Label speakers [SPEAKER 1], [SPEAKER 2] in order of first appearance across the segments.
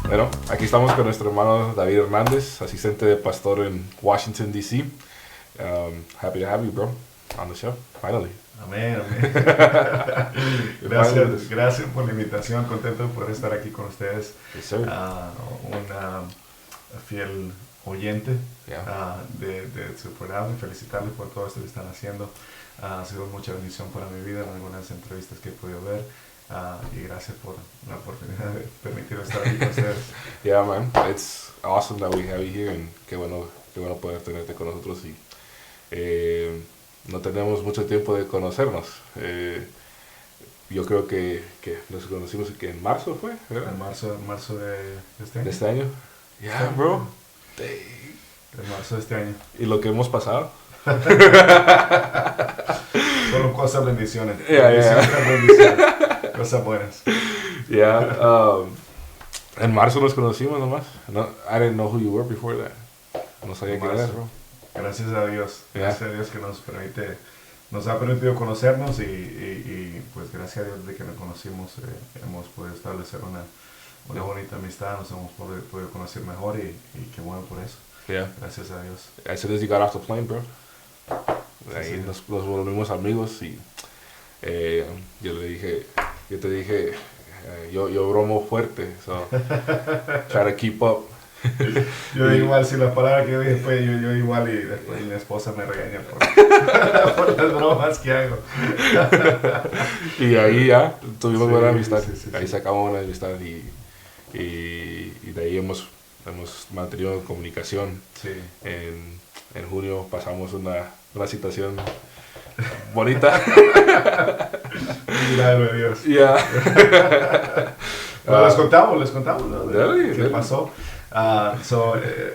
[SPEAKER 1] Bueno, aquí estamos con nuestro hermano David Hernández, asistente de pastor en Washington, D.C. Happy to have you, bro, on the show, finally.
[SPEAKER 2] Amén, amén.
[SPEAKER 1] Finally.
[SPEAKER 2] Gracias por la invitación, contento por estar aquí con ustedes.
[SPEAKER 1] Yes, sir.
[SPEAKER 2] Una fiel oyente
[SPEAKER 1] Yeah.
[SPEAKER 2] de su programa y felicitarles por todo esto que están haciendo. Ha sido mucha bendición para mi vida en algunas entrevistas que he podido ver. Y gracias por la oportunidad de permitirme estar aquí con ustedes.
[SPEAKER 1] Yeah, man, it's awesome that we have you here, and qué bueno poder tenerte con nosotros. Y no tenemos mucho tiempo de conocernos. Yo creo que nos conocimos que en marzo fue, ¿verdad?
[SPEAKER 2] En marzo de este año.
[SPEAKER 1] De este año. Yeah, bro.
[SPEAKER 2] En marzo de este año.
[SPEAKER 1] Y lo que hemos pasado.
[SPEAKER 2] Solo cosas bendiciones.
[SPEAKER 1] Yeah.
[SPEAKER 2] Bendiciones. Cosas buenas.
[SPEAKER 1] Yeah. En marzo nos conocimos nomás. No, I didn't know who you were before that. No sabía quién eras, bro.
[SPEAKER 2] Gracias a Dios.
[SPEAKER 1] Yeah.
[SPEAKER 2] Gracias a Dios que nos ha permitido conocernos y pues gracias a Dios de que nos conocimos hemos podido establecer una bonita amistad, nos hemos podido conocer mejor y qué bueno por eso.
[SPEAKER 1] Yeah.
[SPEAKER 2] Gracias a Dios.
[SPEAKER 1] As soon as you got off the plane, bro. Ahí
[SPEAKER 2] Sí.
[SPEAKER 1] nos volvimos amigos y yo te dije, yo bromo fuerte, so try to keep up.
[SPEAKER 2] Yo igual, si la palabra que yo dije después, yo igual y después mi esposa me regaña por las bromas que hago.
[SPEAKER 1] Y ahí ya tuvimos
[SPEAKER 2] Sí,
[SPEAKER 1] buena amistad.
[SPEAKER 2] sí.
[SPEAKER 1] Ahí sacamos buena amistad y de ahí hemos mantenido comunicación.
[SPEAKER 2] Sí.
[SPEAKER 1] En junio pasamos una situación bonita.
[SPEAKER 2] Milagro de Dios.
[SPEAKER 1] Yeah.
[SPEAKER 2] Bueno, les contamos ¿no?
[SPEAKER 1] Dale,
[SPEAKER 2] qué
[SPEAKER 1] dale.
[SPEAKER 2] pasó.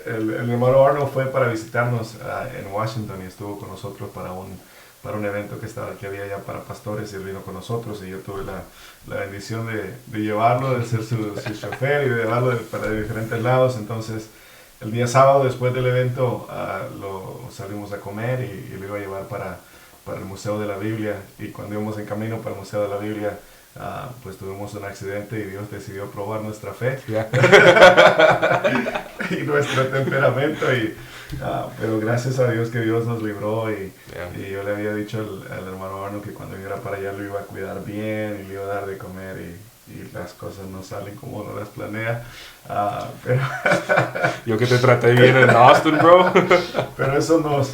[SPEAKER 2] El hermano Arnold fue para visitarnos en Washington y estuvo con nosotros para un evento que había ya para pastores y él vino con nosotros y yo tuve la bendición de llevarlo, de ser su chofer y de llevarlo para diferentes lados. Entonces el día sábado después del evento lo salimos a comer y lo iba a llevar para el Museo de la Biblia y cuando íbamos en camino para el Museo de la Biblia pues tuvimos un accidente y Dios decidió probar nuestra fe.
[SPEAKER 1] Yeah.
[SPEAKER 2] Y nuestro temperamento pero gracias a Dios que Dios nos libró y yo le había dicho al hermano Arno que cuando viniera para allá lo iba a cuidar bien y le iba a dar de comer y las cosas no salen como uno las planea, pero
[SPEAKER 1] Yo que te traté bien en Austin, bro.
[SPEAKER 2] pero eso nos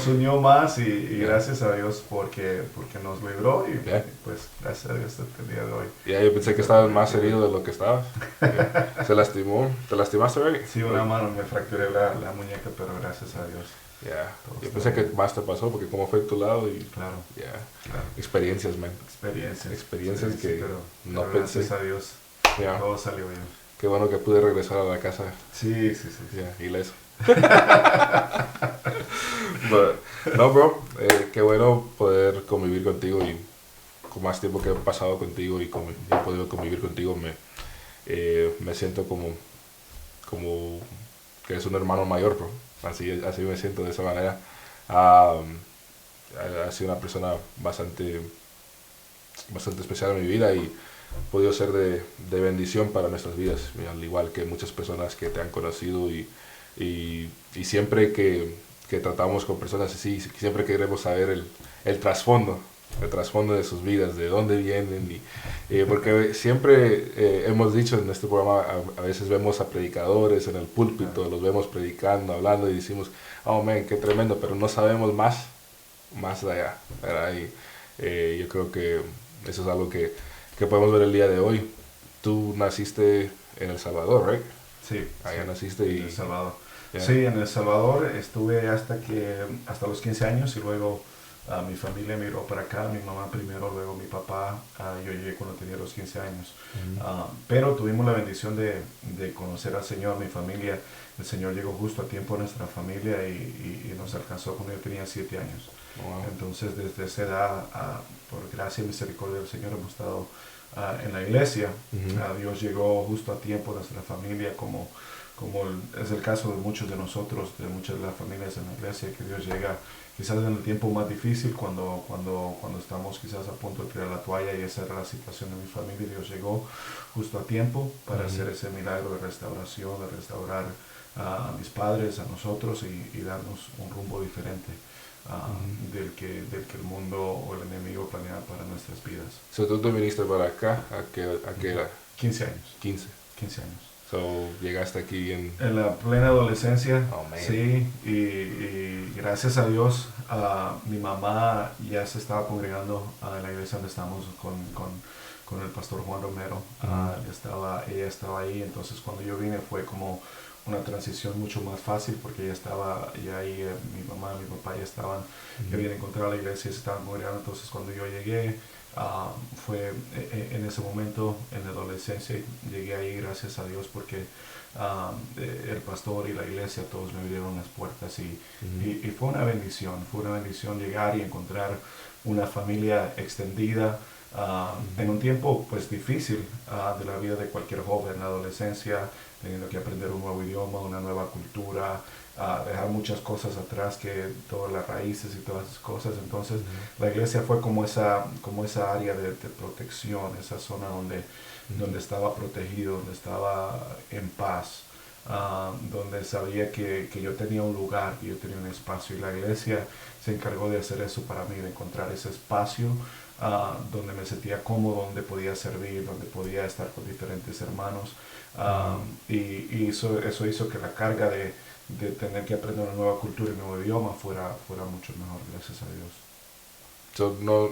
[SPEAKER 2] unió más y gracias a Dios porque nos libró y pues gracias a Dios hasta el día de hoy.
[SPEAKER 1] Yeah, yo pensé que estabas más herido de lo que estabas. Se lastimó. ¿Te lastimaste, right?
[SPEAKER 2] Sí, una mano me fracturé la muñeca, pero gracias a Dios.
[SPEAKER 1] Yeah. Yo pensé que más te pasó porque como fue tu lado y
[SPEAKER 2] Claro,
[SPEAKER 1] yeah.
[SPEAKER 2] claro.
[SPEAKER 1] Experiencias, man.
[SPEAKER 2] Experiencias
[SPEAKER 1] que
[SPEAKER 2] pero
[SPEAKER 1] no pensé.
[SPEAKER 2] gracias a Dios
[SPEAKER 1] Yeah.
[SPEAKER 2] todo salió bien.
[SPEAKER 1] Qué bueno que pude regresar a la casa.
[SPEAKER 2] Sí.
[SPEAKER 1] Yeah, ileso. But, no, bro, qué bueno poder convivir contigo y con más tiempo que he pasado contigo y he podido convivir contigo me siento como que es un hermano mayor, bro. Así me siento de esa manera. Ha sido una persona bastante especial en mi vida y ha podido ser de bendición para nuestras vidas, al igual que muchas personas que te han conocido y siempre que tratamos con personas así, siempre queremos saber el trasfondo de sus vidas, de dónde vienen porque siempre hemos dicho en este programa, a veces vemos a predicadores en el púlpito, los vemos predicando, hablando y decimos, oh man, qué tremendo, pero no sabemos más de allá, ¿verdad? Y yo creo que eso es algo que podemos ver el día de hoy. Tú naciste en El Salvador, ¿right?
[SPEAKER 2] Sí.
[SPEAKER 1] Allá naciste
[SPEAKER 2] en El Salvador.
[SPEAKER 1] Yeah.
[SPEAKER 2] Sí, en El Salvador estuve hasta los 15 años y luego mi familia migró para acá, mi mamá primero, luego mi papá, yo llegué cuando tenía los 15 años. Pero tuvimos la bendición de conocer al Señor, mi familia. El Señor llegó justo a tiempo a nuestra familia y nos alcanzó cuando yo tenía 7 años.
[SPEAKER 1] Wow.
[SPEAKER 2] Entonces desde esa edad, por gracia y misericordia del Señor, hemos estado en la iglesia. Dios llegó justo a tiempo a nuestra familia, como es el caso de muchos de nosotros, de muchas de las familias en la iglesia, que Dios llega quizás en el tiempo más difícil, cuando estamos quizás a punto de tirar la toalla, y esa era la situación de mi familia. Dios llegó justo a tiempo para hacer ese milagro de restauración, de restaurar a mis padres, a nosotros, y darnos un rumbo diferente del que el mundo o el enemigo planeaba para nuestras vidas.
[SPEAKER 1] So, tú te viniste para acá, ¿a qué edad?
[SPEAKER 2] 15 años.
[SPEAKER 1] 15.
[SPEAKER 2] 15 años.
[SPEAKER 1] So, llegaste aquí
[SPEAKER 2] En la plena adolescencia,
[SPEAKER 1] Oh, man.
[SPEAKER 2] sí, y gracias a Dios, mi mamá ya se estaba congregando en la iglesia donde estamos con el pastor Juan Romero. Ella estaba ahí. Entonces cuando yo vine fue como una transición mucho más fácil, porque ella estaba ya ahí. Mi mamá y mi papá ya estaban, ya habían encontrado la iglesia y se estaban congregando. Entonces cuando yo llegué, fue en ese momento, en la adolescencia, llegué ahí, gracias a Dios, porque el pastor y la iglesia todos me abrieron las puertas, y fue una bendición llegar y encontrar una familia extendida en un tiempo pues difícil de la vida de cualquier joven, la adolescencia, teniendo que aprender un nuevo idioma, una nueva cultura, dejar muchas cosas atrás, que todas las raíces y todas esas cosas. Entonces la iglesia fue como esa área de protección, esa zona donde estaba protegido, donde estaba en paz, donde sabía que yo tenía un lugar, que yo tenía un espacio, y la iglesia se encargó de hacer eso para mí, de encontrar ese espacio donde me sentía cómodo, donde podía servir, donde podía estar con diferentes hermanos, y eso hizo que la carga de tener que aprender una nueva cultura y un nuevo idioma fuera mucho mejor, gracias a Dios.
[SPEAKER 1] So, no,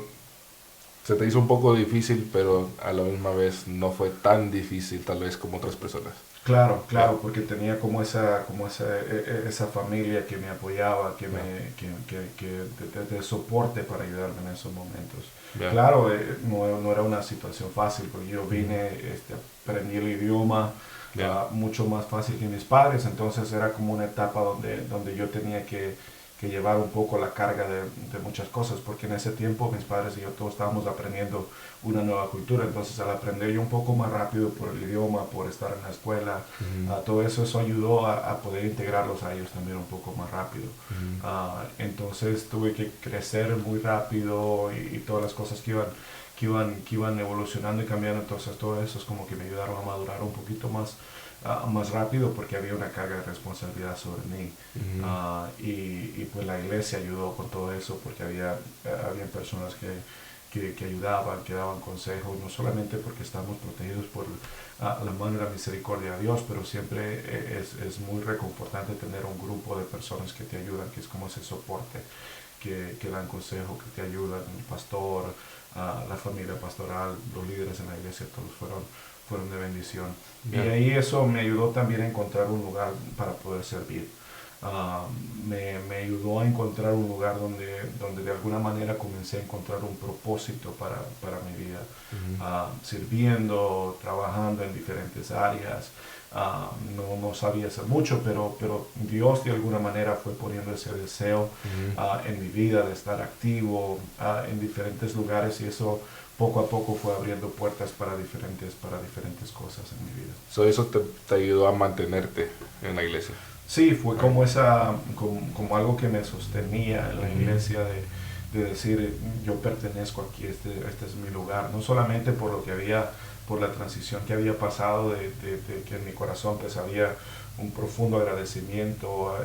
[SPEAKER 1] se te hizo un poco difícil, pero a la misma vez no fue tan difícil tal vez como otras personas.
[SPEAKER 2] Claro, porque tenía como esa familia que me apoyaba, de soporte para ayudarme en esos momentos.
[SPEAKER 1] Yeah.
[SPEAKER 2] Claro, no era una situación fácil, porque yo vine, aprendí el idioma mucho más fácil que mis padres. Entonces era como una etapa donde yo tenía que llevar un poco la carga de muchas cosas, porque en ese tiempo mis padres y yo todos estábamos aprendiendo una nueva cultura. Entonces al aprender yo un poco más rápido por el idioma, por estar en la escuela, todo eso ayudó a poder integrarlos a ellos también un poco más rápido. Entonces tuve que crecer muy rápido, y todas las cosas que iban evolucionando y cambiando. Entonces todo eso es como que me ayudaron a madurar un poquito más rápido, porque había una carga de responsabilidad sobre mí. Y pues la iglesia ayudó con todo eso, porque había personas que ayudaban, que daban consejos, no solamente porque estamos protegidos por la mano y la misericordia de Dios, pero siempre es muy reconfortante tener un grupo de personas que te ayudan, que es como ese soporte, que dan consejo, que te ayudan, el pastor, la familia pastoral, los líderes en la iglesia, todos fueron de bendición. Yeah. Y ahí eso me ayudó también a encontrar un lugar para poder servir. Me ayudó a encontrar un lugar donde de alguna manera comencé a encontrar un propósito para mi vida, sirviendo, trabajando en diferentes áreas. No sabía hacer mucho, pero Dios de alguna manera fue poniendo ese deseo en mi vida de estar activo en diferentes lugares, y eso poco a poco fue abriendo puertas para diferentes cosas en mi vida.
[SPEAKER 1] So, eso te ayudó a mantenerte en la iglesia.
[SPEAKER 2] Sí, fue como como algo que me sostenía en la iglesia, de decir, yo pertenezco aquí, este es mi lugar, no solamente por lo que por la transición que había pasado, de que en mi corazón pues había un profundo agradecimiento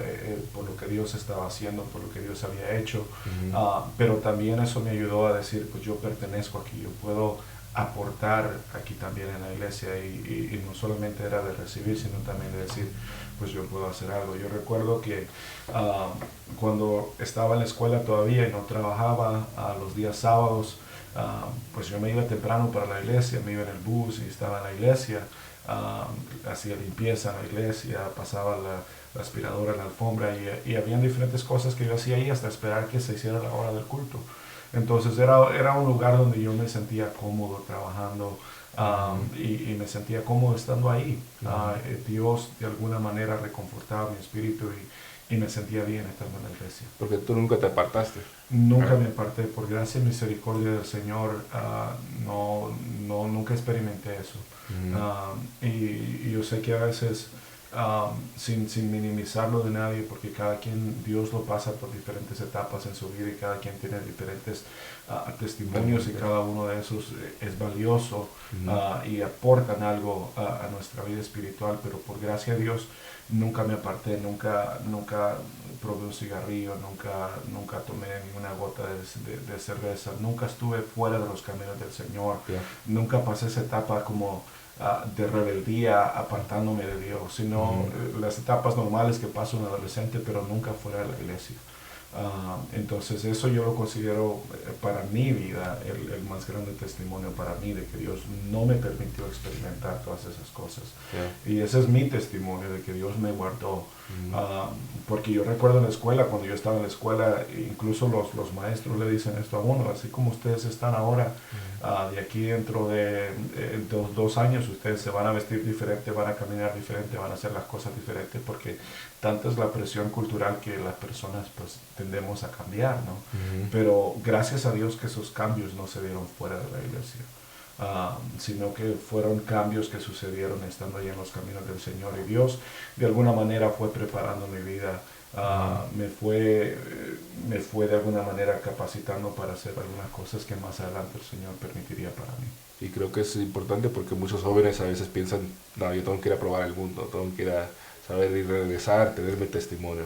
[SPEAKER 2] por lo que Dios estaba haciendo, por lo que Dios había hecho, pero también eso me ayudó a decir, pues yo pertenezco aquí, yo puedo aportar aquí también en la iglesia, y no solamente era de recibir, sino también de decir, pues yo puedo hacer algo. Yo recuerdo que cuando estaba en la escuela todavía y no trabajaba, los días sábados, pues yo me iba temprano para la iglesia, me iba en el bus y estaba en la iglesia, hacía limpieza en la iglesia, pasaba la aspiradora en la alfombra, y habían diferentes cosas que yo hacía ahí hasta esperar que se hiciera la hora del culto. Entonces era un lugar donde yo me sentía cómodo trabajando, y me sentía cómodo estando ahí. Dios de alguna manera reconfortaba mi espíritu, y me sentía bien estando en la iglesia.
[SPEAKER 1] Porque tú nunca te apartaste.
[SPEAKER 2] Nunca me aparté, por gracia y misericordia del Señor. Nunca experimenté eso. Y yo sé que a veces sin minimizarlo de nadie, porque cada quien, Dios lo pasa por diferentes etapas en su vida y cada quien tiene diferentes testimonios y cada uno de esos es valioso y aportan algo a nuestra vida espiritual, pero por gracia de Dios nunca me aparté, nunca probé un cigarrillo, nunca tomé ni una gota de cerveza, nunca estuve fuera de los caminos del Señor,
[SPEAKER 1] Yeah.
[SPEAKER 2] nunca pasé esa etapa como de rebeldía apartándome de Dios, sino las etapas normales que pasa un adolescente, pero nunca fuera de la iglesia. Entonces eso yo lo considero para mi vida el más grande testimonio para mí de que Dios no me permitió experimentar todas esas cosas.
[SPEAKER 1] Yeah.
[SPEAKER 2] Y ese es mi testimonio de que Dios me guardó. Porque yo recuerdo en la escuela, cuando yo estaba en la escuela, incluso los maestros le dicen esto a uno, así como ustedes están ahora, de aquí dentro de 2 años ustedes se van a vestir diferente, van a caminar diferente, van a hacer las cosas diferentes, porque tanta es la presión cultural que las personas pues tendemos a cambiar, ¿no? Pero gracias a Dios que esos cambios no se dieron fuera de la iglesia. Sino que fueron cambios que sucedieron estando ahí en los caminos del Señor, y Dios de alguna manera fue preparando mi vida, me fue de alguna manera capacitando para hacer algunas cosas que más adelante el Señor permitiría para mí.
[SPEAKER 1] Y creo que es importante porque muchos jóvenes a veces piensan, no, yo tengo que ir a probar el mundo, tengo que ir a saber y regresar, tener mi testimonio.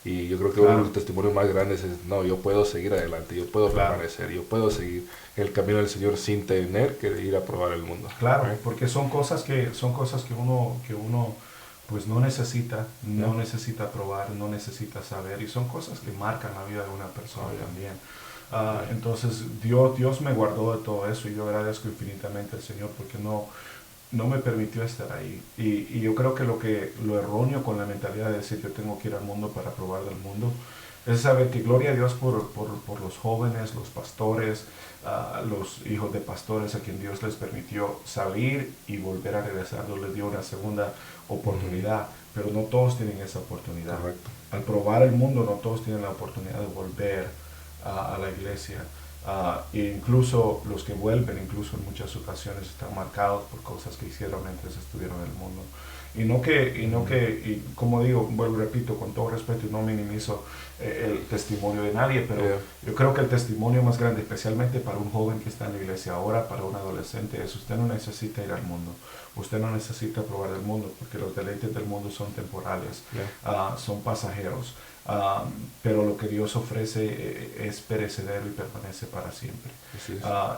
[SPEAKER 1] Y yo creo que uno de los testimonios más grandes es, no, yo puedo seguir adelante, yo puedo permanecer, yo puedo seguir el camino del Señor sin tener que ir a probar el mundo.
[SPEAKER 2] Claro, porque son cosas que uno pues no necesita probar, no necesita saber, y son cosas que marcan la vida de una persona también. Entonces Dios me guardó de todo eso, y yo agradezco infinitamente al Señor porque no me permitió estar ahí. Y yo creo que lo erróneo con la mentalidad de decir yo tengo que ir al mundo para probar del mundo es saber que gloria a Dios por los jóvenes, los pastores, los hijos de pastores a quien Dios les permitió salir y volver a regresar, Dios les dio una segunda oportunidad, pero no todos tienen esa oportunidad.
[SPEAKER 1] Correcto.
[SPEAKER 2] Al probar el mundo no todos tienen la oportunidad de volver a la iglesia. E incluso los que vuelven, incluso en muchas ocasiones están marcados por cosas que hicieron mientras estuvieron en el mundo. Y como digo, vuelvo y repito, con todo respeto, y no minimizo el testimonio de nadie, pero yo creo que el testimonio más grande, especialmente para un joven que está en la iglesia ahora, para un adolescente, es: usted no necesita ir al mundo, usted no necesita probar el mundo, porque los deleites del mundo son temporales, son pasajeros. Pero lo que Dios ofrece es perecedero y permanece para siempre.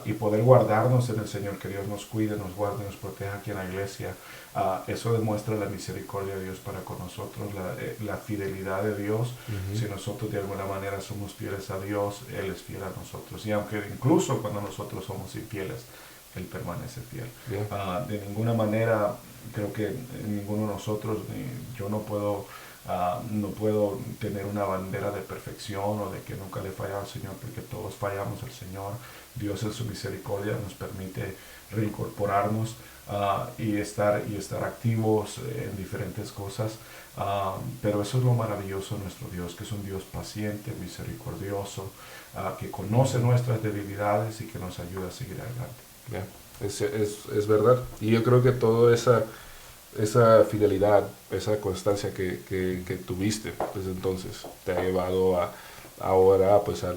[SPEAKER 2] Y poder guardarnos en el Señor, que Dios nos cuide, nos guarde, nos proteja aquí en la iglesia, eso demuestra la misericordia de Dios para con nosotros, la fidelidad de Dios. Si nosotros de alguna manera somos fieles a Dios, Él es fiel a nosotros, y aunque incluso cuando nosotros somos infieles, Él permanece fiel. De ninguna manera, creo que ninguno de nosotros, yo no puedo tener una bandera de perfección o de que nunca le falla al Señor, porque todos fallamos al Señor. Dios en su misericordia nos permite reincorporarnos y estar activos en diferentes cosas, pero eso es lo maravilloso de nuestro Dios, que es un Dios paciente, misericordioso, que conoce nuestras debilidades y que nos ayuda a seguir adelante.
[SPEAKER 1] Es verdad, y yo creo que toda esa fidelidad, esa constancia que tuviste desde entonces te ha llevado ahora pues a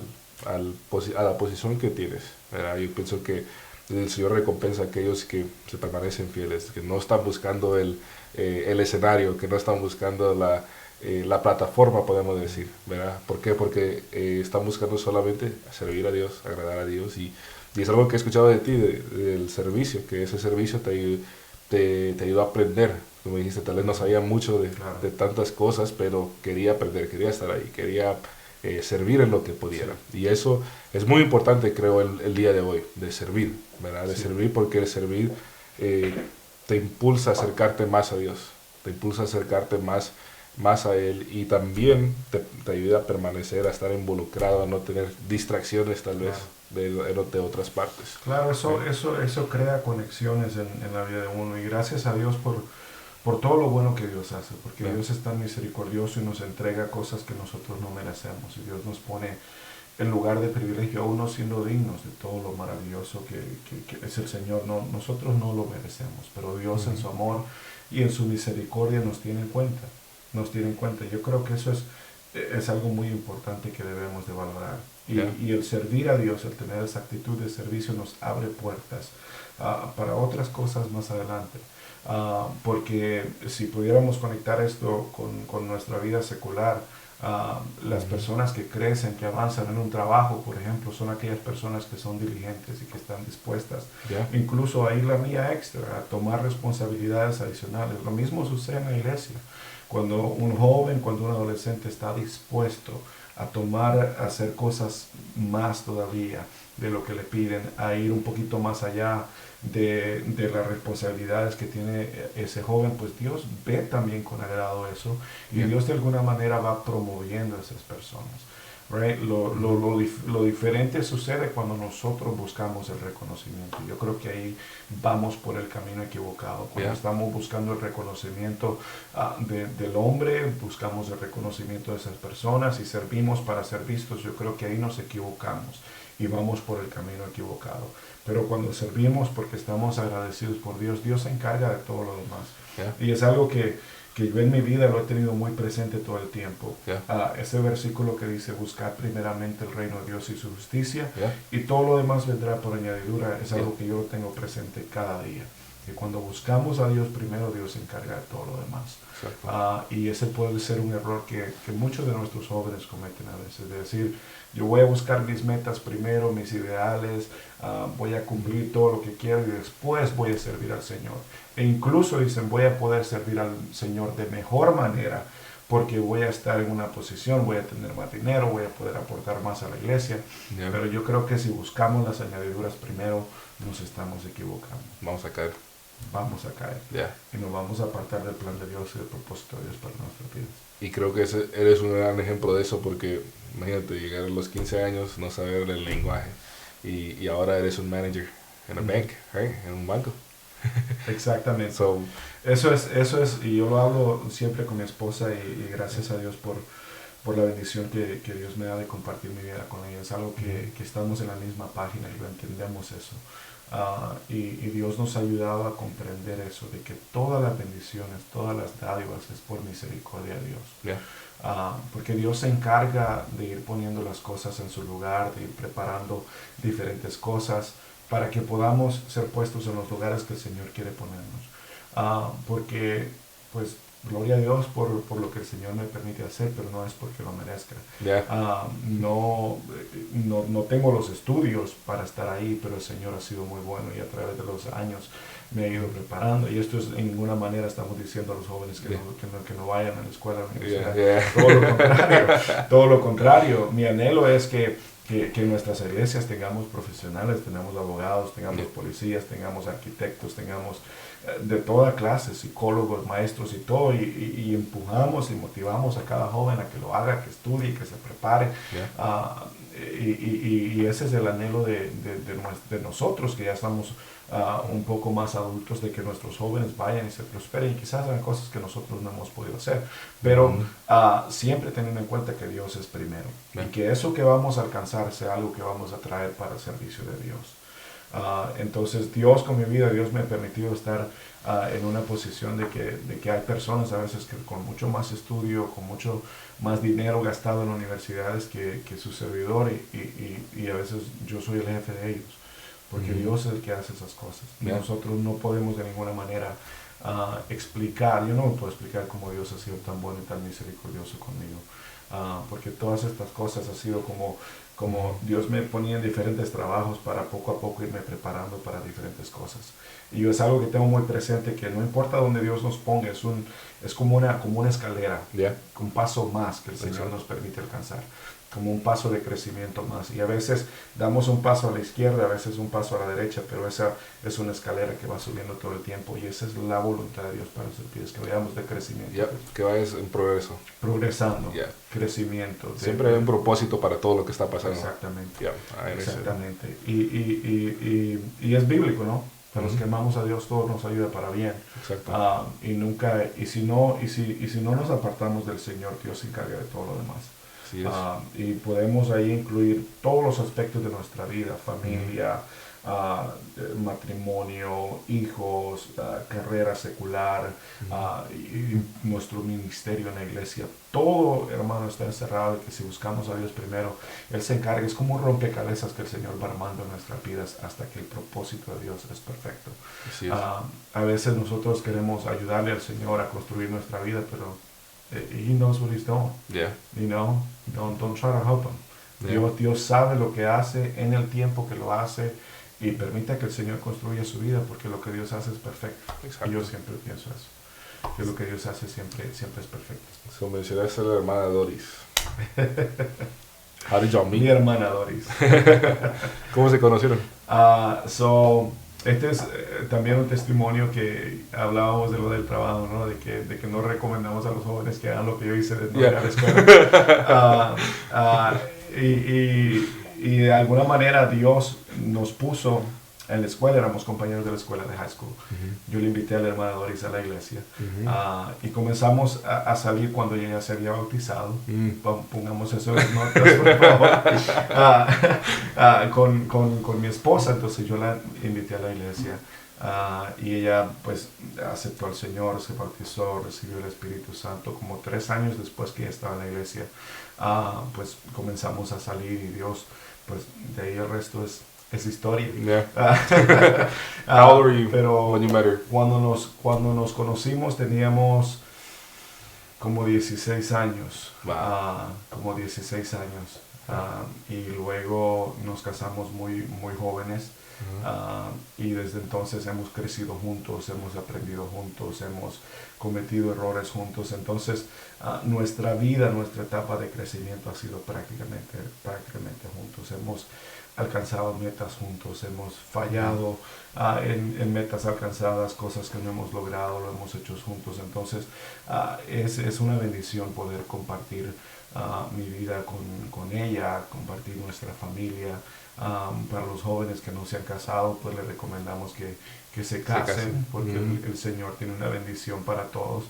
[SPEAKER 1] la posición que tienes, ¿verdad? Yo pienso que el Señor recompensa a aquellos que se permanecen fieles, que no están buscando el escenario, que no están buscando la plataforma, podemos decir, ¿verdad? ¿Por qué? Porque están buscando solamente servir a Dios, agradar a Dios, y es algo que he escuchado de ti, del servicio, que ese servicio te ayudó a aprender. Como dijiste, tal vez no sabía mucho de tantas cosas, pero quería aprender, quería estar ahí, quería servir en lo que pudiera. Y eso es muy importante, creo, el día de hoy, de servir, ¿verdad? De servir, porque el servir te impulsa a acercarte más a Dios, te impulsa a acercarte más a Él, y también te ayuda a permanecer, a estar involucrado, a no tener distracciones tal vez de otras partes.
[SPEAKER 2] Claro, eso crea conexiones en la vida de uno, y gracias a Dios por todo lo bueno que Dios hace, porque Dios es tan misericordioso y nos entrega cosas que nosotros no merecemos, y Dios nos pone el lugar de privilegio, aún no siendo dignos de todo lo maravilloso que es el Señor. No, nosotros no lo merecemos, pero Dios en su amor y en su misericordia nos tiene en cuenta. Nos tiene en cuenta. Yo creo que eso es algo muy importante que debemos de valorar. Y el servir a Dios, el tener esa actitud de servicio nos abre puertas para otras cosas más adelante. Porque si pudiéramos conectar esto con nuestra vida secular, las personas que crecen, que avanzan en un trabajo, por ejemplo, son aquellas personas que son diligentes y que están dispuestas, incluso a ir la mía extra, a tomar responsabilidades adicionales. Lo mismo sucede en la iglesia. Cuando un joven, cuando un adolescente está dispuesto a hacer cosas más todavía de lo que le piden, a ir un poquito más allá de las responsabilidades que tiene ese joven, pues Dios ve también con agrado eso, y Dios de alguna manera va promoviendo a esas personas. Right? Lo diferente sucede cuando nosotros buscamos el reconocimiento. Yo creo que ahí vamos por el camino equivocado. Cuando estamos buscando el reconocimiento del hombre, buscamos el reconocimiento de esas personas y servimos para ser vistos, yo creo que ahí nos equivocamos y vamos por el camino equivocado. Pero cuando servimos porque estamos agradecidos por Dios, Dios se encarga de todo lo demás. Y es algo que yo en mi vida lo he tenido muy presente todo el tiempo. Ese versículo que dice, buscar primeramente el reino de Dios y su justicia, y todo lo demás vendrá por añadidura, es algo que yo lo tengo presente cada día. Que cuando buscamos a Dios primero, Dios se encarga de todo lo demás. Y ese puede ser un error que muchos de nuestros jóvenes cometen a veces, de decir, yo voy a buscar mis metas primero, mis ideales, voy a cumplir todo lo que quiero y después voy a servir al Señor. E incluso dicen, voy a poder servir al Señor de mejor manera porque voy a estar en una posición, voy a tener más dinero, voy a poder aportar más a la iglesia. Pero yo creo que si buscamos las añadiduras primero, nos estamos equivocando.
[SPEAKER 1] Vamos a caer.
[SPEAKER 2] Vamos a caer. Y nos vamos a apartar del plan de Dios y del propósito de Dios para nuestras vidas.
[SPEAKER 1] Y creo que eres un gran ejemplo de eso, porque imagínate llegar a los 15 años, no saber el lenguaje, y ahora eres un manager en un bank, right? En un banco.
[SPEAKER 2] Exactamente. Eso es, y yo lo hablo siempre con mi esposa, y gracias a Dios por la bendición que Dios me da de compartir mi vida con ella. Es algo que estamos en la misma página y lo entendemos eso. Y Dios nos ha ayudado a comprender eso, de que todas las bendiciones, todas las dádivas es por misericordia de Dios. Porque Dios se encarga de ir poniendo las cosas en su lugar, de ir preparando diferentes cosas para que podamos ser puestos en los lugares que el Señor quiere ponernos. Porque, pues, gloria a Dios por lo que el Señor me permite hacer, pero no es porque lo merezca. No tengo los estudios para estar ahí, pero el Señor ha sido muy bueno y a través de los años me ha ido preparando. Y esto es, en ninguna manera estamos diciendo a los jóvenes que no vayan a la escuela, a la universidad. Todo lo contrario. Todo lo contrario. Mi anhelo es que en nuestras iglesias tengamos profesionales, tengamos abogados, tengamos policías, tengamos arquitectos, tengamos de toda clase, psicólogos, maestros y todo, y empujamos y motivamos a cada joven a que lo haga, que estudie, que se prepare. Y ese es el anhelo de nosotros, que ya estamos un poco más adultos, de que nuestros jóvenes vayan y se prosperen, y quizás hagan cosas que nosotros no hemos podido hacer, pero siempre teniendo en cuenta que Dios es primero, y que eso que vamos a alcanzar sea algo que vamos a traer para el servicio de Dios. Entonces Dios, con mi vida, Dios me ha permitido estar en una posición de que hay personas a veces que con mucho más estudio, con mucho más dinero gastado en universidades que su servidor, y a veces yo soy el jefe de ellos, porque Dios es el que hace esas cosas. Nosotros no podemos de ninguna manera explicar, yo no me puedo explicar cómo Dios ha sido tan bueno y tan misericordioso conmigo, porque todas estas cosas ha sido como Dios me ponía en diferentes trabajos para poco a poco irme preparando para diferentes cosas. Y es algo que tengo muy presente, que no importa dónde Dios nos ponga, es como una escalera, un paso más que el Señor nos permite alcanzar, como un paso de crecimiento más. Y a veces damos un paso a la izquierda, a veces un paso a la derecha, pero esa es una escalera que va subiendo todo el tiempo, y esa es la voluntad de Dios para sus pies, que vayamos de crecimiento.
[SPEAKER 1] Que vayas en progreso.
[SPEAKER 2] Progresando, crecimiento.
[SPEAKER 1] Siempre hay un propósito para todo lo que está pasando.
[SPEAKER 2] Exactamente. Exactamente. Y es bíblico, ¿no? Para los que amamos a Dios, todo nos ayuda para bien. Y si no nos apartamos del Señor, Dios se encarga de todo lo demás.
[SPEAKER 1] Así es.
[SPEAKER 2] Y podemos ahí incluir todos los aspectos de nuestra vida, familia, matrimonio, hijos, carrera secular, y nuestro ministerio en la iglesia. Todo, hermano, está encerrado y que si buscamos a Dios primero, Él se encarga. Es como un rompecabezas que el Señor va armando en nuestras vidas hasta que el propósito de Dios es perfecto.
[SPEAKER 1] Así es.
[SPEAKER 2] A veces nosotros queremos ayudarle al Señor a construir nuestra vida, pero He knows what He's doing.
[SPEAKER 1] Yeah.
[SPEAKER 2] You know, don't try to help Him.
[SPEAKER 1] Yeah.
[SPEAKER 2] Dios sabe lo que hace en el tiempo que lo hace, y permita que el Señor construya su vida, porque lo que Dios hace es perfecto.
[SPEAKER 1] Exacto.
[SPEAKER 2] Y yo siempre pienso eso, que lo que Dios hace siempre es perfecto.
[SPEAKER 1] So, mencionaste a la hermana Doris. How did y'all
[SPEAKER 2] Mi
[SPEAKER 1] meet?
[SPEAKER 2] hermana Doris.
[SPEAKER 1] ¿Cómo se conocieron?
[SPEAKER 2] Este es también un testimonio que hablábamos de lo del trabajo, ¿no? De que no recomendamos a los jóvenes que hagan lo que yo hice de no ir a la escuela. Y de alguna manera Dios nos puso en la escuela, éramos compañeros de la escuela de high school. Yo le invité a la hermana Doris a la iglesia, y comenzamos a salir cuando ella ya se había bautizado. Pongamos eso en las notas, por favor. Con mi esposa. Entonces yo la invité a la iglesia, y ella pues aceptó al Señor, se bautizó, recibió el Espíritu Santo. Como 3 años después que ella estaba en la iglesia, pues comenzamos a salir, y Dios, pues de ahí el resto es historia.
[SPEAKER 1] Yeah. How old were you
[SPEAKER 2] Pero
[SPEAKER 1] when you met her?
[SPEAKER 2] cuando nos conocimos teníamos como 16 años.
[SPEAKER 1] Wow.
[SPEAKER 2] Como 16 años. Y luego nos casamos muy jóvenes. Y desde entonces hemos crecido juntos, hemos aprendido juntos, hemos cometido errores juntos. Entonces nuestra vida, nuestra etapa de crecimiento ha sido prácticamente juntos. Hemos alcanzado metas juntos, hemos fallado en metas alcanzadas, cosas que no hemos logrado, lo hemos hecho juntos. Entonces es una bendición poder compartir mi vida con ella, compartir nuestra familia. Para los jóvenes que no se han casado, pues les recomendamos que se casen, porque el Señor tiene una bendición para todos,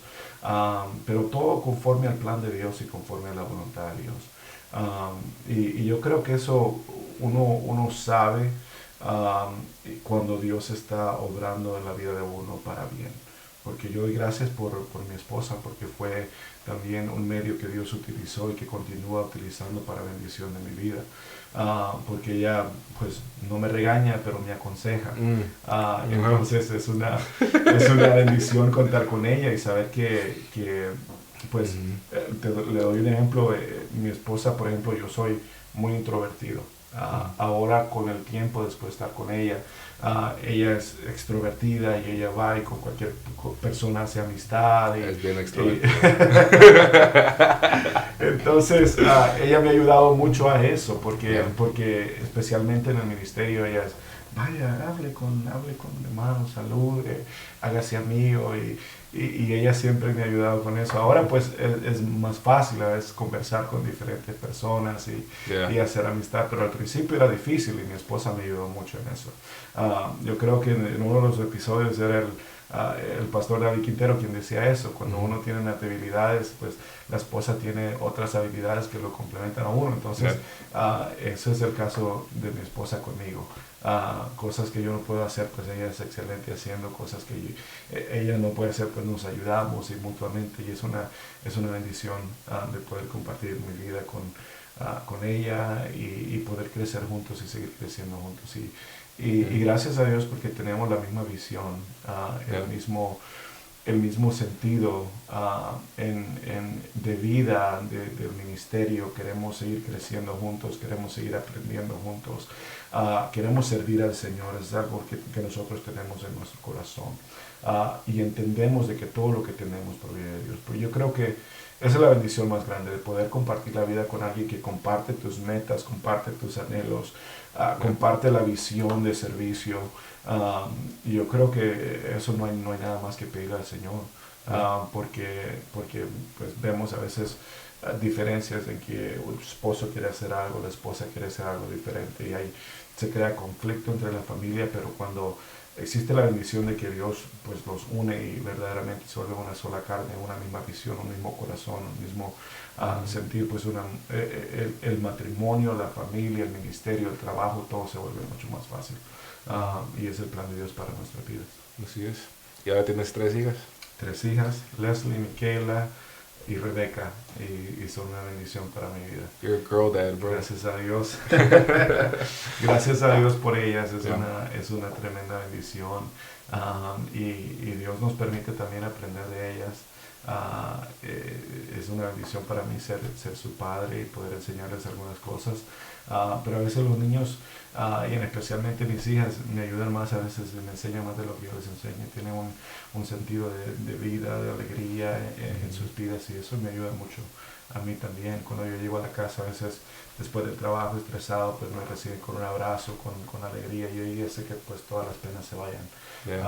[SPEAKER 2] pero todo conforme al plan de Dios y conforme a la voluntad de Dios. Y yo creo que eso uno sabe cuando Dios está obrando en la vida de uno para bien. Porque yo doy gracias por mi esposa, porque fue también un medio que Dios utilizó y que continúa utilizando para bendición de mi vida. Porque ella pues no me regaña, pero me aconseja. Entonces es una bendición contar con ella y saber que pues le doy un ejemplo. Mi esposa, por ejemplo, yo soy muy introvertido. Ahora con el tiempo, después de estar con ella, ella es extrovertida, y ella va y con cualquier persona hace amistad.
[SPEAKER 1] Es bien extrovertida.
[SPEAKER 2] Entonces ella me ha ayudado mucho a eso, porque especialmente en el ministerio ella es, vaya, hable con hermanos, salude, hágase amigo, y ella siempre me ha ayudado con eso. Ahora pues es más fácil a veces conversar con diferentes personas y hacer amistad, pero al principio era difícil, y mi esposa me ayudó mucho en eso. Yo creo que en uno de los episodios era el pastor David Quintero quien decía eso: cuando uno tiene unas debilidades, pues la esposa tiene otras habilidades que lo complementan a uno. Entonces ese es el caso de mi esposa conmigo. Cosas que yo no puedo hacer, pues ella es excelente haciendo. Cosas que ella no puede hacer, pues nos ayudamos y mutuamente, y es una bendición de poder compartir mi vida con ella, y poder crecer juntos y seguir creciendo juntos. Y gracias a Dios, porque tenemos la misma visión, el mismo sentido de vida, del ministerio. Queremos seguir creciendo juntos, queremos seguir aprendiendo juntos, queremos servir al Señor. Es algo que nosotros tenemos en nuestro corazón, y entendemos de que todo lo que tenemos proviene de Dios. Pero yo creo que esa es la bendición más grande, de poder compartir la vida con alguien que comparte tus metas, comparte tus anhelos, comparte la visión de servicio. Y yo creo que eso no hay nada más que pedirle al Señor, porque pues vemos a veces diferencias en que el esposo quiere hacer algo, la esposa quiere hacer algo diferente, y hay se crea conflicto entre la familia, pero cuando existe la bendición de que Dios pues los une y verdaderamente se vuelve una sola carne, una misma visión, un mismo corazón, un mismo sentir, pues el matrimonio, la familia, el ministerio, el trabajo, todo se vuelve mucho más fácil. Y es el plan de Dios para nuestras vidas.
[SPEAKER 1] Así es. ¿Y ahora tienes 3 hijas?
[SPEAKER 2] 3 hijas, Leslie, Michaela y Rebeca, y son una bendición para mi vida.
[SPEAKER 1] You're a girl dad, bro.
[SPEAKER 2] Gracias a Dios. Gracias a Dios por ellas, es una tremenda bendición. Y Dios nos permite también aprender de ellas. Es una bendición para mí ser su padre y poder enseñarles algunas cosas. Pero a veces los niños, y especialmente mis hijas, me ayudan más, a veces me enseñan más de lo que yo les enseño. Tienen un sentido de vida, de alegría en sus vidas, y eso me ayuda mucho a mí también. Cuando yo llego a la casa, a veces después del trabajo estresado, pues me reciben con un abrazo, con alegría. Yo ya sé que pues todas las penas se vayan. I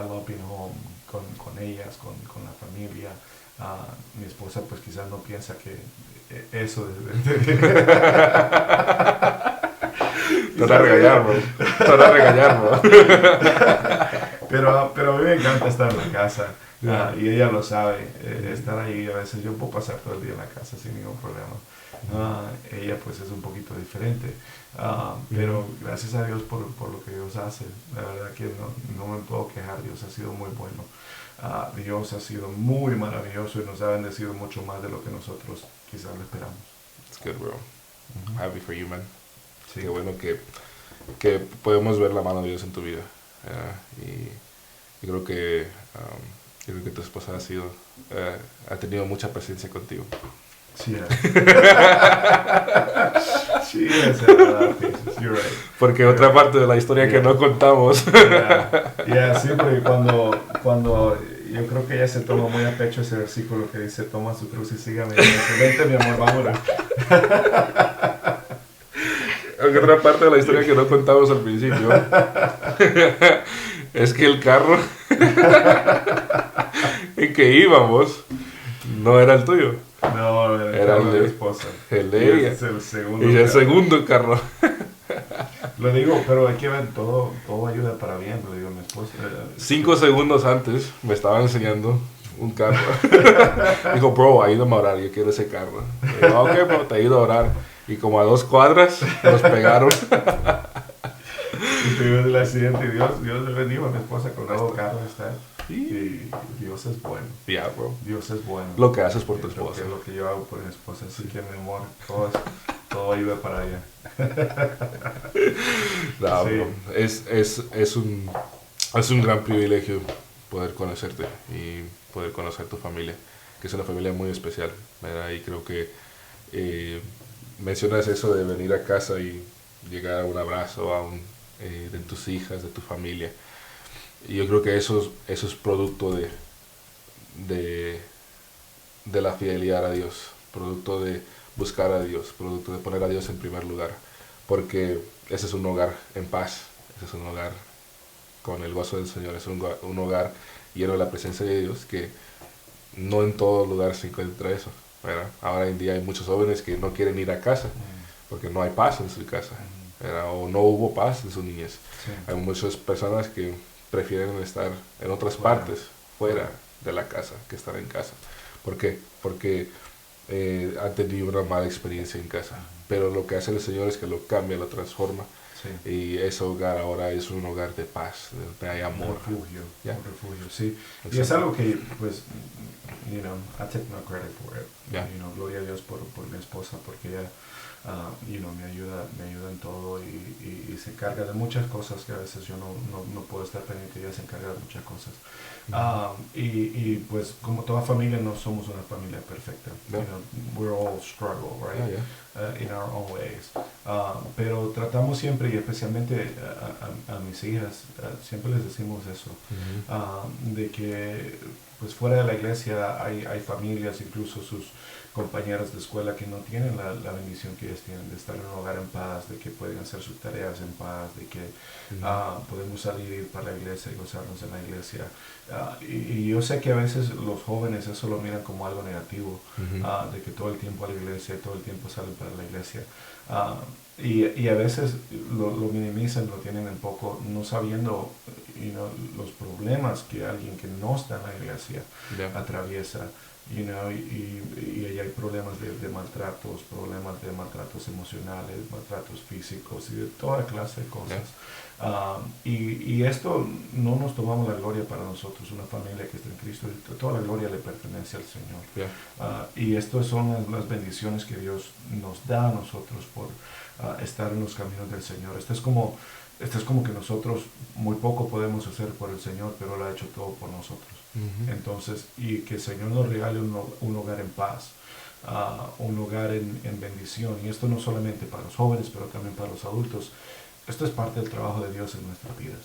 [SPEAKER 2] love being home con ellas, con la familia. Mi esposa pues quizás no piensa que eso
[SPEAKER 1] Te van a regañar, bro. Te van a regañar, bro.
[SPEAKER 2] Pero a mí me encanta estar en la casa. Y ella lo sabe, estar ahí. A veces yo puedo pasar todo el día en la casa sin ningún problema. Ella pues es un poquito diferente, pero gracias a Dios por lo que Dios hace. La verdad que no me puedo quejar. Dios ha sido muy bueno. Dios ha sido muy maravilloso y nos ha bendecido mucho más de lo que nosotros quizás lo esperamos.
[SPEAKER 1] It's good, bro. Happy for you, man.
[SPEAKER 2] Sí.
[SPEAKER 1] Qué bueno que podemos ver la mano de Dios en tu vida. Y creo que tu esposa ha tenido mucha presencia contigo.
[SPEAKER 2] Sí, sí, es verdad. You're right.
[SPEAKER 1] Porque otra parte de la historia que no contamos.
[SPEAKER 2] Siempre cuando yo creo que ella se toma muy a pecho ese versículo que dice: toma su cruz y sígame. Vente, mi amor, vámonos.
[SPEAKER 1] Aunque otra parte de la historia que no contamos al principio es que el carro en que íbamos no era el tuyo.
[SPEAKER 2] No,
[SPEAKER 1] era el de
[SPEAKER 2] mi esposa.
[SPEAKER 1] El de ella.
[SPEAKER 2] Es el segundo.
[SPEAKER 1] Y el segundo carro.
[SPEAKER 2] Lo digo, pero hay que ver, todo ayuda para bien, lo digo a mi esposa.
[SPEAKER 1] 5 segundos antes me estaba enseñando un carro. Dijo: bro, ayúdame a orar, yo quiero ese carro. Y yo: ok, bro, te ayudo a orar. Y como a 2 cuadras nos pegaron.
[SPEAKER 2] Y tuvimos el accidente y Dios le bendijo a mi esposa con un nuevo carro. Y Dios es bueno.
[SPEAKER 1] Yeah, bro.
[SPEAKER 2] Dios es bueno.
[SPEAKER 1] Lo que haces por tu esposa.
[SPEAKER 2] Lo que yo hago por mi esposa. Así que, mi amor, todo ayuda para ella.
[SPEAKER 1] No,
[SPEAKER 2] Sí.
[SPEAKER 1] bro. Es un gran privilegio poder conocerte y poder conocer tu familia, que es una familia muy especial, ¿verdad? Y creo que mencionas eso de venir a casa y llegar a un abrazo de tus hijas, de tu familia. Y yo creo que eso es producto de la fidelidad a Dios, producto de buscar a Dios, producto de poner a Dios en primer lugar, porque ese es un hogar en paz, ese es un hogar con el gozo del Señor, es un hogar lleno de la presencia de Dios, que no en todo lugar se encuentra eso, ¿verdad? Ahora en día hay muchos jóvenes que no quieren ir a casa porque no hay paz en su casa, ¿verdad? O no hubo paz en su niñez.
[SPEAKER 2] Sí.
[SPEAKER 1] Hay muchas personas que prefieren estar en otras partes, fuera de la casa, que estar en casa. ¿Por qué? Porque han tenido una mala experiencia en casa. Pero lo que hace el Señor es que lo cambia, lo transforma.
[SPEAKER 2] Sí.
[SPEAKER 1] Y ese hogar ahora es un hogar de paz, donde hay amor.
[SPEAKER 2] Un refugio.
[SPEAKER 1] Yeah.
[SPEAKER 2] Un refugio, sí.
[SPEAKER 1] Exacto.
[SPEAKER 2] Y es algo que, pues, I take no credit for it.
[SPEAKER 1] Yeah.
[SPEAKER 2] Gloria a Dios por mi esposa, porque ella, me ayuda en todo y se encarga de muchas cosas que a veces yo no puedo estar pendiente. Ella se encarga de muchas cosas. Y pues, como toda familia, no somos una familia perfecta.
[SPEAKER 1] No.
[SPEAKER 2] We're all struggle, right?
[SPEAKER 1] Yeah.
[SPEAKER 2] In our own ways. Pero tratamos siempre, y especialmente a mis hijas, siempre les decimos eso, de que pues fuera de la iglesia hay familias, incluso sus compañeros de escuela que no tienen la bendición que ellos tienen, de estar en un hogar en paz, de que pueden hacer sus tareas en paz, de que podemos salir y ir para la iglesia y gozarnos en la iglesia. Y yo sé que a veces los jóvenes eso lo miran como algo negativo, de que todo el tiempo a la iglesia, todo el tiempo salen para la iglesia. Y a veces lo minimizan, lo tienen en poco, no sabiendo los problemas que alguien que no está en la iglesia atraviesa. Y ahí hay problemas de maltratos emocionales, maltratos físicos y de toda clase de cosas. Y esto no nos tomamos la gloria para nosotros, una familia que está en Cristo, toda la gloria le pertenece al Señor. Y estas son las bendiciones que Dios nos da a nosotros por estar en los caminos del Señor. Esto es como que nosotros muy poco podemos hacer por el Señor, pero Él ha hecho todo por nosotros. Entonces, y que el Señor nos regale un hogar en paz, un hogar en bendición. Y esto no solamente para los jóvenes, pero también para los adultos. Esto es parte del trabajo de Dios en nuestras vidas.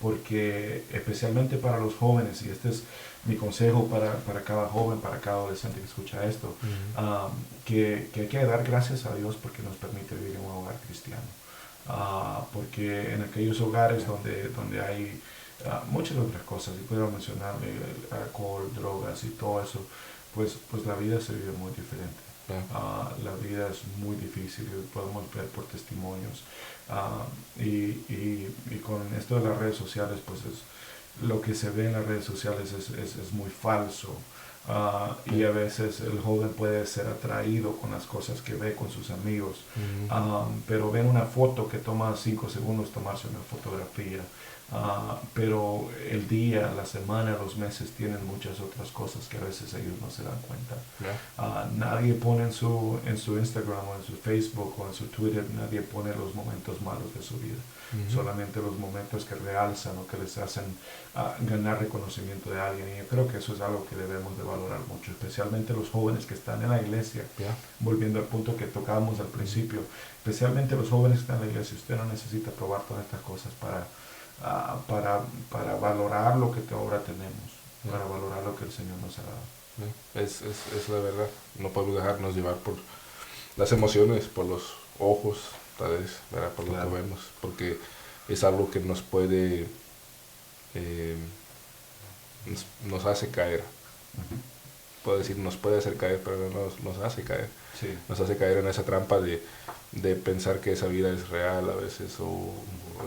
[SPEAKER 2] Porque especialmente para los jóvenes, y este es mi consejo para cada joven, para cada adolescente que escucha esto, que hay que dar gracias a Dios porque nos permite vivir en un hogar cristiano. Porque en aquellos hogares donde hay muchas otras cosas, y puedo mencionarle alcohol, drogas y todo eso, pues la vida se vive muy diferente. La vida es muy difícil, podemos ver por testimonios. Y con esto de las redes sociales, pues lo que se ve en las redes sociales es muy falso. Y a veces el joven puede ser atraído con las cosas que ve con sus amigos, pero ven una foto que toma 5 segundos tomarse una fotografía, pero el día, la semana, los meses tienen muchas otras cosas que a veces ellos no se dan cuenta. Nadie pone en su Instagram o en su Facebook o en su Twitter, nadie pone los momentos malos de su vida. Solamente los momentos que realzan o que les hacen ganar reconocimiento de alguien. Y yo creo que eso es algo que debemos de valorar mucho, especialmente los jóvenes que están en la iglesia. Volviendo al punto que tocábamos al principio, especialmente los jóvenes que están en la iglesia, usted no necesita probar todas estas cosas para valorar lo que ahora tenemos, para valorar lo que el Señor nos ha dado.
[SPEAKER 1] Es la verdad, no podemos dejarnos llevar por las emociones, por los ojos, tal vez, ¿verdad? Por lo que vemos, porque es algo que nos puede, nos hace caer. Puedo decir, nos puede hacer caer, pero no nos hace caer.
[SPEAKER 2] Sí.
[SPEAKER 1] Nos hace caer en esa trampa de pensar que esa vida es real a veces, o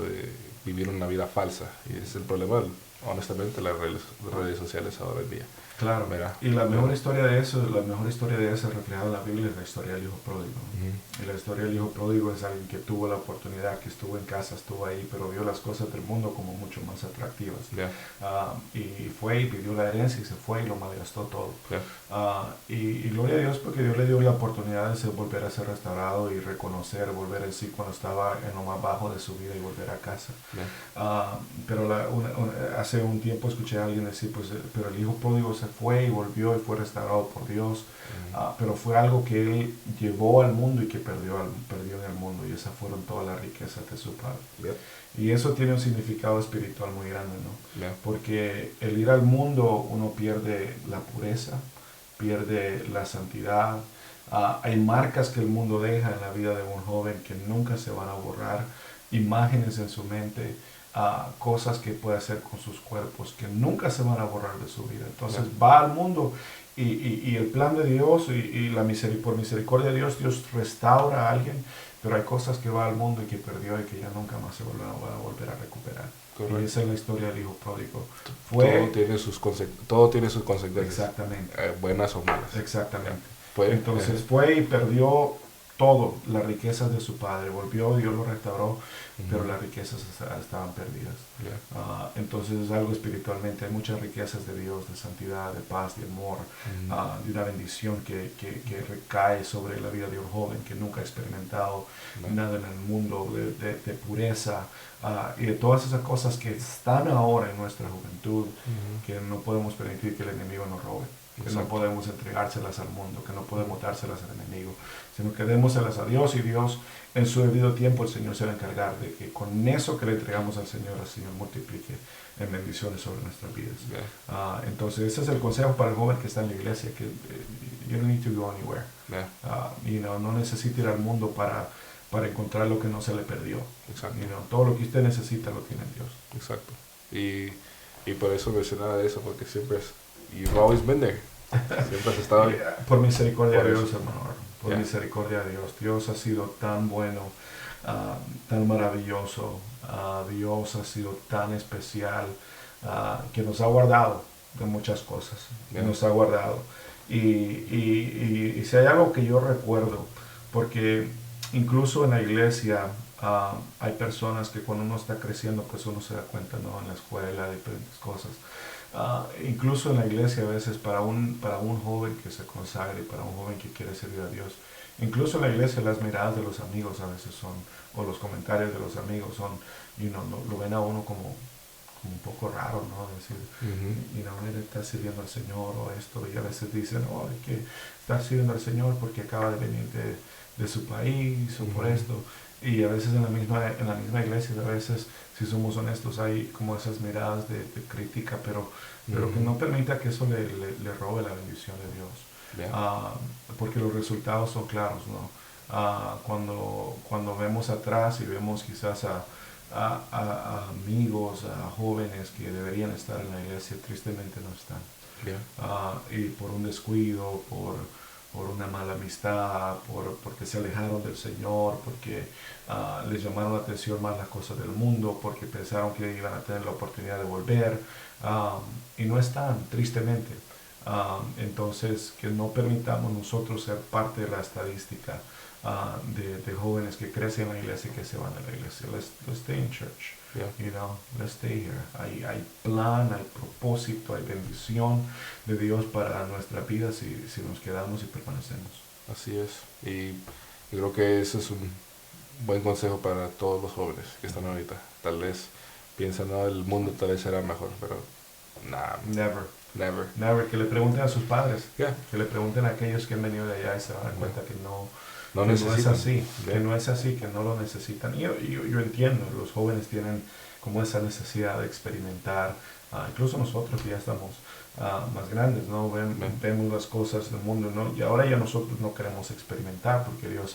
[SPEAKER 1] de vivir una vida falsa. Y es el problema, honestamente, las redes sociales ahora en día.
[SPEAKER 2] Claro.
[SPEAKER 1] ¿Verdad?
[SPEAKER 2] Y la mejor historia de eso reflejada en la Biblia es la historia del hijo pródigo. Y la historia del hijo pródigo es alguien que tuvo la oportunidad, que estuvo en casa, estuvo ahí, pero vio las cosas del mundo como mucho más atractivas. Y fue y pidió la herencia y se fue y lo malgastó todo. Y gloria a Dios porque Dios le dio la oportunidad de volver a ser restaurado y reconocer, volver en sí cuando estaba en lo más bajo de su vida y volver a casa. Pero hace un tiempo escuché a alguien decir, pues, pero el hijo pródigo se fue y volvió y fue restaurado por Dios, pero fue algo que él llevó al mundo y que perdió en el mundo, y esas fueron todas las riquezas de su padre. Y eso tiene un significado espiritual muy grande, ¿no? Porque el ir al mundo uno pierde la pureza, pierde la santidad. Hay marcas que el mundo deja en la vida de un joven que nunca se van a borrar, imágenes en su mente, cosas que puede hacer con sus cuerpos que nunca se van a borrar de su vida. Entonces va al mundo y el plan de Dios y por misericordia de Dios restaura a alguien, pero hay cosas que va al mundo y que perdió y que ya nunca más se van a volver a recuperar. Correcto. Y esa es la historia del hijo pródigo.
[SPEAKER 1] Todo tiene sus consecuencias.
[SPEAKER 2] Exactamente.
[SPEAKER 1] Buenas o malas.
[SPEAKER 2] Exactamente. Entonces fue y perdió todo, las riquezas de su padre. Volvió, Dios lo restauró, pero las riquezas estaban perdidas. Entonces es algo espiritualmente. Hay muchas riquezas de Dios, de santidad, de paz, de amor, de una bendición que recae sobre la vida de un joven que nunca ha experimentado nada en el mundo, de pureza, y de todas esas cosas que están ahora en nuestra juventud, que no podemos permitir que el enemigo nos robe. que no
[SPEAKER 1] Exacto.
[SPEAKER 2] podemos entregárselas al mundo, que no podemos dárselas al enemigo, sino que démoselas a Dios, y Dios en su debido tiempo el Señor se va a encargar de que con eso que le entregamos al Señor multiplique en bendiciones sobre nuestras vidas.
[SPEAKER 1] Yeah.
[SPEAKER 2] Entonces ese es el consejo para el joven que está en la iglesia, que you don't need to go anywhere.
[SPEAKER 1] Yeah.
[SPEAKER 2] No necesita ir al mundo para encontrar lo que no se le perdió.
[SPEAKER 1] Exacto.
[SPEAKER 2] Todo lo que usted necesita lo tiene en Dios.
[SPEAKER 1] Exacto. Y por eso mencionaba eso, porque siempre es, you've always been there. Siempre has estado ahí.
[SPEAKER 2] Por misericordia
[SPEAKER 1] Por
[SPEAKER 2] de
[SPEAKER 1] eso.
[SPEAKER 2] Dios, hermano. Por
[SPEAKER 1] Yeah.
[SPEAKER 2] misericordia de Dios. Dios ha sido tan bueno, tan maravilloso. Dios ha sido tan especial, que nos ha guardado de muchas cosas.
[SPEAKER 1] Yeah.
[SPEAKER 2] Nos ha guardado. Y si hay algo que yo recuerdo, porque incluso en la iglesia hay personas que cuando uno está creciendo, pues uno se da cuenta, ¿no? En la escuela, diferentes cosas. Incluso en la iglesia a veces para un joven que se consagre, para un joven que quiere servir a Dios, incluso en la iglesia las miradas de los amigos a veces son, o los comentarios de los amigos son, lo ven a uno como un poco raro, ¿no? Decir, él está sirviendo al Señor o esto, y a veces dicen, hay que estar sirviendo al Señor porque acaba de venir de su país o por esto. Y a veces en la misma iglesia, a veces, si somos honestos, hay como esas miradas de crítica, pero que no permita que eso le robe la bendición de Dios.
[SPEAKER 1] Yeah.
[SPEAKER 2] Porque los resultados son claros, ¿no? Cuando vemos atrás y vemos quizás a amigos, a jóvenes que deberían estar en la iglesia, tristemente no están.
[SPEAKER 1] Yeah.
[SPEAKER 2] Y por un descuido, por una mala amistad, porque se alejaron del Señor, porque les llamaron la atención más las cosas del mundo, porque pensaron que iban a tener la oportunidad de volver, y no están, tristemente. Entonces, que no permitamos nosotros ser parte de la estadística de jóvenes que crecen en la iglesia y que se van a la iglesia. Let's stay in church.
[SPEAKER 1] Yeah.
[SPEAKER 2] Let's stay here. Hay plan, hay propósito, hay bendición de Dios para nuestras vidas si nos quedamos y permanecemos.
[SPEAKER 1] Así es. Y creo que ese es un buen consejo para todos los jóvenes que están ahorita. Tal vez piensan, no, el mundo tal vez será mejor, pero nah. Never.
[SPEAKER 2] Que le pregunten a sus padres,
[SPEAKER 1] Yeah.
[SPEAKER 2] que le pregunten a aquellos que han venido de allá y se van a dar cuenta que no es así,
[SPEAKER 1] Yeah.
[SPEAKER 2] que no es así, que no lo necesitan. Y yo entiendo, los jóvenes tienen como esa necesidad de experimentar, incluso nosotros que ya estamos más grandes, ¿no? Vemos las cosas del mundo, ¿no? Y ahora ya nosotros no queremos experimentar porque Dios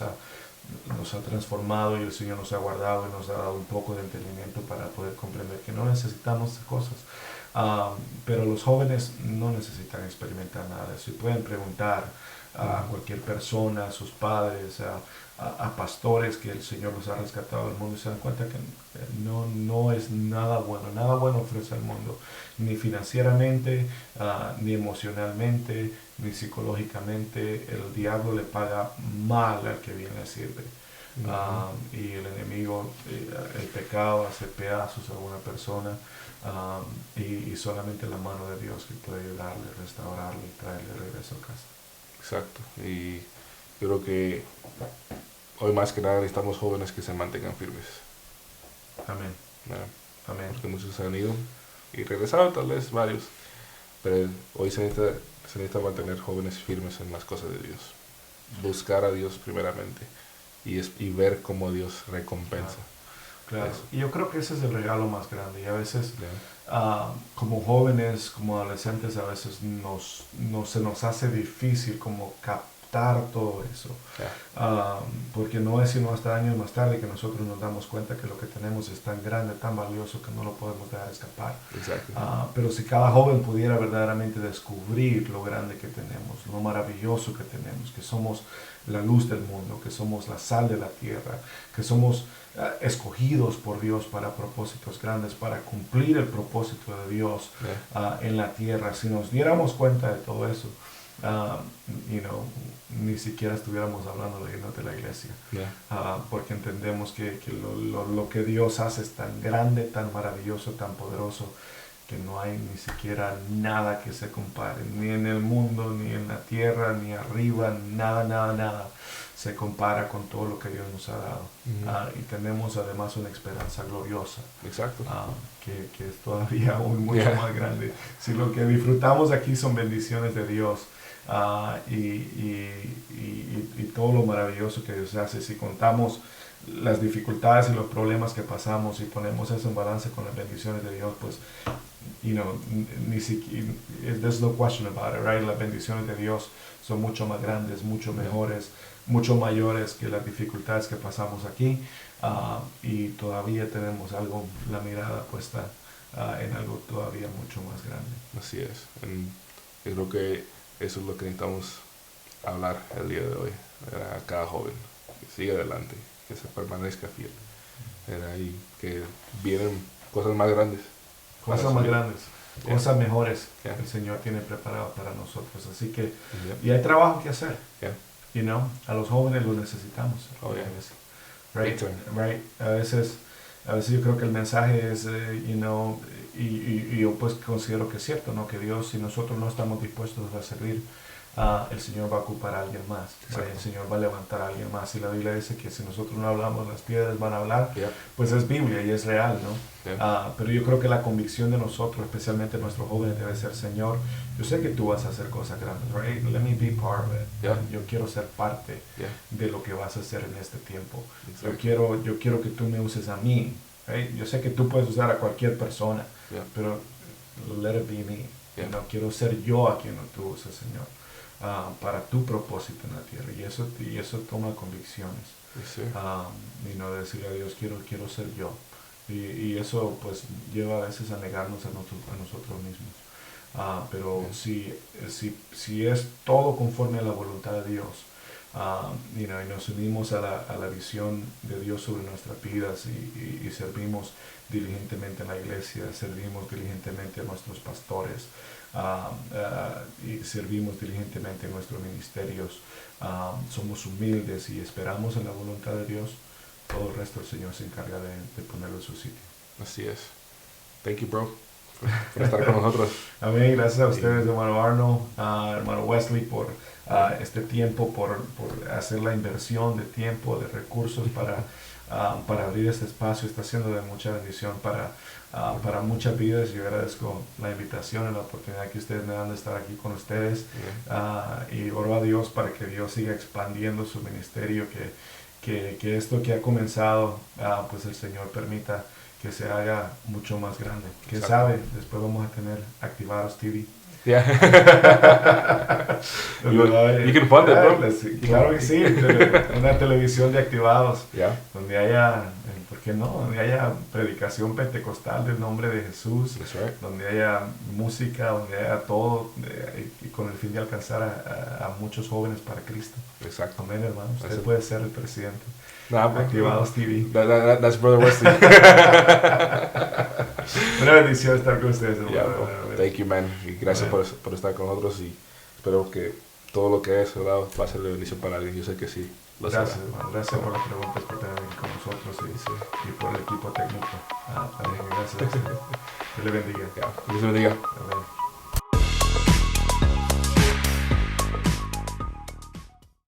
[SPEAKER 2] nos ha transformado y el Señor nos ha guardado y nos ha dado un poco de entendimiento para poder comprender que no necesitamos cosas. Pero los jóvenes no necesitan experimentar nada. Si pueden preguntar a cualquier persona, a sus padres, a pastores que el Señor los ha rescatado del mundo, y se dan cuenta que no es nada bueno ofrece al mundo, ni financieramente, ni emocionalmente, ni psicológicamente. El diablo le paga mal al que viene a sirve. Y el enemigo, el pecado hace pedazos a una persona, y solamente la mano de Dios que puede ayudarle, restaurarle y traerle regreso a casa.
[SPEAKER 1] Exacto. Y yo creo que hoy más que nada necesitamos jóvenes que se mantengan firmes.
[SPEAKER 2] Amén. Amén.
[SPEAKER 1] Porque muchos se han ido y regresaron, tal vez varios, pero hoy se necesita mantener jóvenes firmes en las cosas de Dios, buscar a Dios primeramente y ver cómo Dios recompensa.
[SPEAKER 2] Claro. Y yo creo que ese es el regalo más grande, y a veces como jóvenes, como adolescentes, a veces se nos hace difícil como captar todo eso. Porque no es sino hasta años más tarde que nosotros nos damos cuenta que lo que tenemos es tan grande, tan valioso, que no lo podemos dejar escapar. Pero si cada joven pudiera verdaderamente descubrir lo grande que tenemos, lo maravilloso que tenemos, que somos la luz del mundo, que somos la sal de la tierra, que somos escogidos por Dios para propósitos grandes, para cumplir el propósito de Dios en la tierra. Si nos diéramos cuenta de todo eso, ni siquiera estuviéramos hablando de irnos de la iglesia, porque entendemos que lo que Dios hace es tan grande, tan maravilloso, tan poderoso, que no hay ni siquiera nada que se compare, ni en el mundo, ni en la tierra, ni arriba, nada. se compara con todo lo que Dios nos ha dado. Y tenemos además una esperanza gloriosa.
[SPEAKER 1] Exacto.
[SPEAKER 2] Que es todavía aún mucho más grande. Si lo que disfrutamos aquí son bendiciones de Dios, y todo lo maravilloso que Dios hace, si contamos las dificultades y los problemas que pasamos y ponemos eso en balance con las bendiciones de Dios, pues, ni siquiera, there's no question about it, right? Las bendiciones de Dios son mucho más grandes, mucho mejores, mucho mayores que las dificultades que pasamos aquí, y todavía tenemos algo, la mirada puesta en algo todavía mucho más grande.
[SPEAKER 1] Así es. Yo creo que eso es lo que necesitamos hablar el día de hoy. A cada joven, que siga adelante, que se permanezca fiel. Y que vienen cosas más grandes.
[SPEAKER 2] Cosas más grandes, cosas mejores que el Señor tiene preparado para nosotros. Así que, y hay trabajo que hacer. A los jóvenes los necesitamos. Right? A veces yo creo que el mensaje es, y yo pues considero que es cierto, ¿no? Que Dios, si nosotros no estamos dispuestos a servir, el Señor va a ocupar a alguien más, el Señor va a levantar a alguien más. Y la Biblia dice que si nosotros no hablamos, las piedras van a hablar. Pues es Biblia y es real, ¿no? Pero yo creo que la convicción de nosotros, especialmente nuestros jóvenes, debe ser: Señor, yo sé que tú vas a hacer cosas grandes, right? Let me be part of it. Yo quiero ser parte de lo que vas a hacer en este tiempo. Yo quiero que tú me uses a mí, right? Yo sé que tú puedes usar a cualquier persona, pero let it be me. Quiero ser yo a quien tú uses, Señor, para tu propósito en la tierra. Y eso toma convicciones. De decirle a Dios, quiero ser yo. Y eso pues lleva a veces a negarnos a nosotros mismos. Pero si es todo conforme a la voluntad de Dios, y nos unimos a la visión de Dios sobre nuestras vidas, y servimos diligentemente en la iglesia, servimos diligentemente a nuestros pastores, y servimos diligentemente en nuestros ministerios, somos humildes y esperamos en la voluntad de Dios, todo el resto el Señor se encarga de ponerlo en su sitio.
[SPEAKER 1] Así es. Thank you, bro, por estar con nosotros.
[SPEAKER 2] Amén. Gracias a ustedes, hermano Arnold, hermano Wesley, por este tiempo, por hacer la inversión de tiempo, de recursos para abrir este espacio. Está siendo de mucha bendición para muchas vidas. Yo agradezco la invitación y la oportunidad que ustedes me dan de estar aquí con ustedes, y oro a Dios para que Dios siga expandiendo su ministerio, que esto que ha comenzado, pues el Señor permita que se haga mucho más grande. ¿Quién sabe? Después vamos a tener Activados TV.
[SPEAKER 1] You can fund it, bro.
[SPEAKER 2] Claro que sí, una televisión de Activados, donde haya, ¿por qué no? Donde haya predicación pentecostal del nombre de Jesús, donde haya música, donde haya todo, y con el fin de alcanzar a muchos jóvenes para Cristo.
[SPEAKER 1] Exacto.
[SPEAKER 2] Amén, hermano. Usted puede ser el presidente.
[SPEAKER 1] Activados
[SPEAKER 2] TV.
[SPEAKER 1] That's Brother Wesley.
[SPEAKER 2] Una bendición estar con ustedes, hermano.
[SPEAKER 1] Thank you, man. Y gracias por estar con nosotros, y espero que todo lo que es hablado va a ser de bendición para alguien. Yo sé que sí.
[SPEAKER 2] Gracias, hermano. Gracias por las preguntas que tienen con nosotros, y por el equipo técnico. También gracias. Dios le bendiga.
[SPEAKER 1] Dios le bendiga.
[SPEAKER 2] Amén.